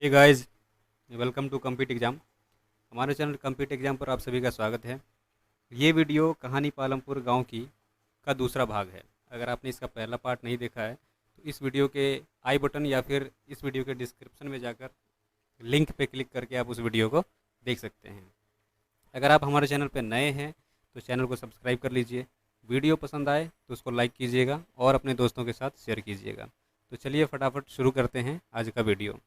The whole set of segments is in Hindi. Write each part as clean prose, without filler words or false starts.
Hey guys, welcome to Compete Exam. हमारे चैनल कम्पीट एग्ज़ाम पर आप सभी का स्वागत है। ये वीडियो कहानी पालमपुर गांव की का दूसरा भाग है। अगर आपने इसका पहला पार्ट नहीं देखा है तो इस वीडियो के आई बटन या फिर इस वीडियो के डिस्क्रिप्शन में जाकर लिंक पे क्लिक करके आप उस वीडियो को देख सकते हैं। अगर आप हमारे चैनल पर नए हैं तो चैनल को सब्सक्राइब कर लीजिए। वीडियो पसंद आए तो उसको लाइक कीजिएगा और अपने दोस्तों के साथ शेयर कीजिएगा। तो चलिए फटाफट शुरू करते हैं आज का वीडियो।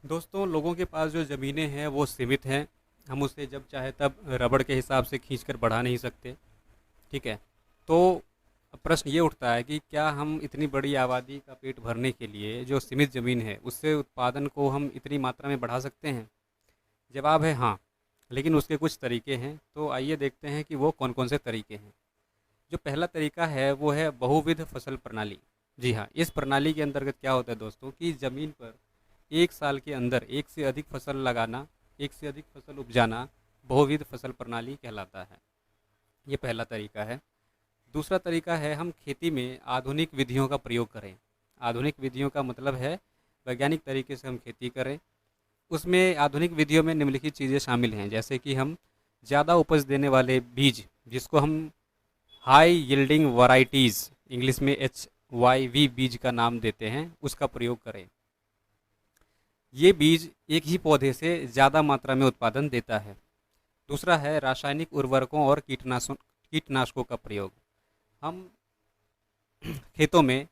दोस्तों, लोगों के पास जो ज़मीनें हैं वो सीमित हैं। हम उसे जब चाहे तब रबड़ के हिसाब से खींचकर बढ़ा नहीं सकते। ठीक है। तो अब प्रश्न ये उठता है कि क्या हम इतनी बड़ी आबादी का पेट भरने के लिए जो सीमित ज़मीन है उससे उत्पादन को हम इतनी मात्रा में बढ़ा सकते हैं? जवाब है हाँ, लेकिन उसके कुछ तरीके हैं। तो आइए देखते हैं कि वो कौन कौन से तरीके हैं। जो पहला तरीका है वो है बहुविध फसल प्रणाली। जी हाँ, इस प्रणाली के अंतर्गत क्या होता है दोस्तों कि ज़मीन पर एक साल के अंदर एक से अधिक फसल लगाना, एक से अधिक फसल उपजाना बहुविध फसल प्रणाली कहलाता है। ये पहला तरीका है। दूसरा तरीका है हम खेती में आधुनिक विधियों का प्रयोग करें। आधुनिक विधियों का मतलब है वैज्ञानिक तरीके से हम खेती करें। उसमें आधुनिक विधियों में निम्नलिखित चीज़ें शामिल हैं, जैसे कि हम ज़्यादा उपज देने वाले बीज, जिसको हम हाई यील्डिंग वैरायटीज़ इंग्लिश में HYV बीज का नाम देते हैं, उसका प्रयोग करें। ये बीज एक ही पौधे से ज़्यादा मात्रा में उत्पादन देता है। दूसरा है रासायनिक उर्वरकों और कीटनाशकों का प्रयोग। हम खेतों में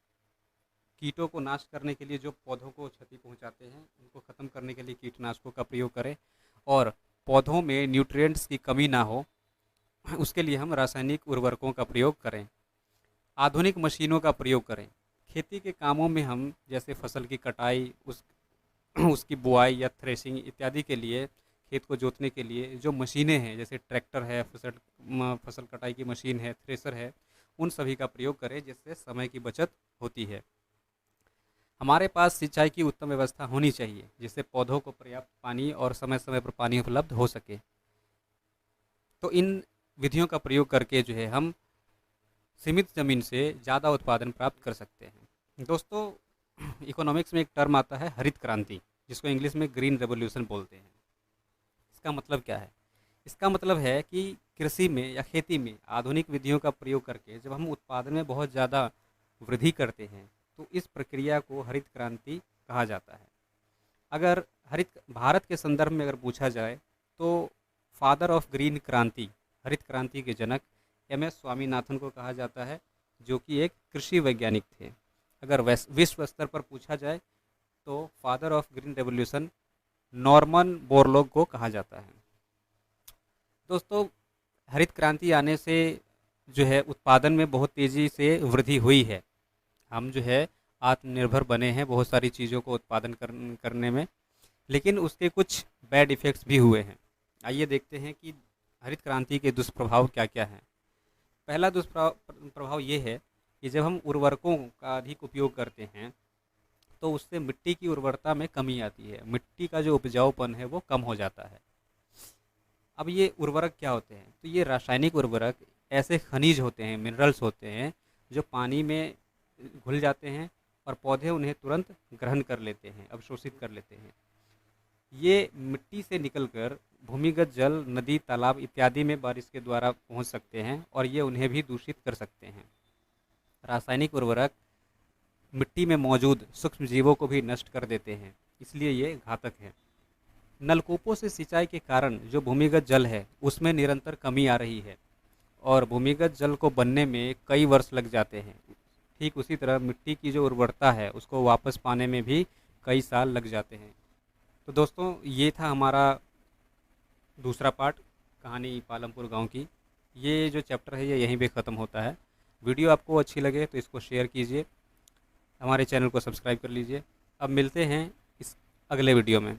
कीटों को नाश करने के लिए जो पौधों को क्षति पहुंचाते हैं उनको ख़त्म करने के लिए कीटनाशकों का प्रयोग करें, और पौधों में न्यूट्रिएंट्स की कमी ना हो उसके लिए हम रासायनिक उर्वरकों का प्रयोग करें। आधुनिक मशीनों का प्रयोग करें। खेती के कामों में हम जैसे फसल की कटाई, उसकी बुआई या थ्रेशिंग इत्यादि के लिए, खेत को जोतने के लिए जो मशीनें हैं जैसे ट्रैक्टर है, फसल कटाई की मशीन है, थ्रेसर है, उन सभी का प्रयोग करें, जिससे समय की बचत होती है। हमारे पास सिंचाई की उत्तम व्यवस्था होनी चाहिए, जिससे पौधों को पर्याप्त पानी और समय समय पर पानी उपलब्ध हो सके। तो इन विधियों का प्रयोग करके जो है हम सीमित ज़मीन से ज़्यादा उत्पादन प्राप्त कर सकते हैं। दोस्तों, इकोनॉमिक्स में एक टर्म आता है हरित क्रांति, जिसको इंग्लिश में ग्रीन रेवोल्यूशन बोलते हैं। इसका मतलब क्या है? इसका मतलब है कि कृषि में या खेती में आधुनिक विधियों का प्रयोग करके जब हम उत्पादन में बहुत ज़्यादा वृद्धि करते हैं तो इस प्रक्रिया को हरित क्रांति कहा जाता है। अगर हरित भारत के संदर्भ में अगर पूछा जाए तो फादर ऑफ ग्रीन क्रांति, हरित क्रांति के जनक MS स्वामीनाथन को कहा जाता है, जो कि एक कृषि वैज्ञानिक थे। अगर विश्व स्तर पर पूछा जाए तो father of green revolution Norman Borlaug को कहा जाता है। दोस्तों, हरित क्रांति आने से जो है उत्पादन में बहुत तेज़ी से वृद्धि हुई है। हम जो है आत्मनिर्भर बने हैं बहुत सारी चीज़ों को उत्पादन करने में, लेकिन उसके कुछ बैड इफ़ेक्ट्स भी हुए हैं। आइए देखते हैं कि हरित क्रांति के दुष्प्रभाव क्या क्या हैं। पहला दुष्प्रभाव ये है कि जब हम उर्वरकों का अधिक उपयोग करते हैं तो उससे मिट्टी की उर्वरता में कमी आती है। मिट्टी का जो उपजाऊपन है वो कम हो जाता है। अब ये उर्वरक क्या होते हैं? तो ये रासायनिक उर्वरक ऐसे खनिज होते हैं, मिनरल्स होते हैं, जो पानी में घुल जाते हैं और पौधे उन्हें तुरंत ग्रहण कर लेते हैं, अवशोषित कर लेते हैं। ये मिट्टी से निकलकर भूमिगत जल, नदी, तालाब इत्यादि में बारिश के द्वारा पहुंच सकते हैं और ये उन्हें भी दूषित कर सकते हैं। रासायनिक उर्वरक मिट्टी में मौजूद सूक्ष्म जीवों को भी नष्ट कर देते हैं, इसलिए ये घातक है। नलकूपों से सिंचाई के कारण जो भूमिगत जल है उसमें निरंतर कमी आ रही है और भूमिगत जल को बनने में कई वर्ष लग जाते हैं। ठीक उसी तरह मिट्टी की जो उर्वरता है उसको वापस पाने में भी कई साल लग जाते हैं। तो दोस्तों, ये था हमारा दूसरा पार्ट कहानी पालमपुर गांव की। ये जो चैप्टर है ये यहीं पे ख़त्म होता है। वीडियो आपको अच्छी लगे तो इसको शेयर कीजिए, हमारे चैनल को सब्सक्राइब कर लीजिए। अब मिलते हैं इस अगले वीडियो में।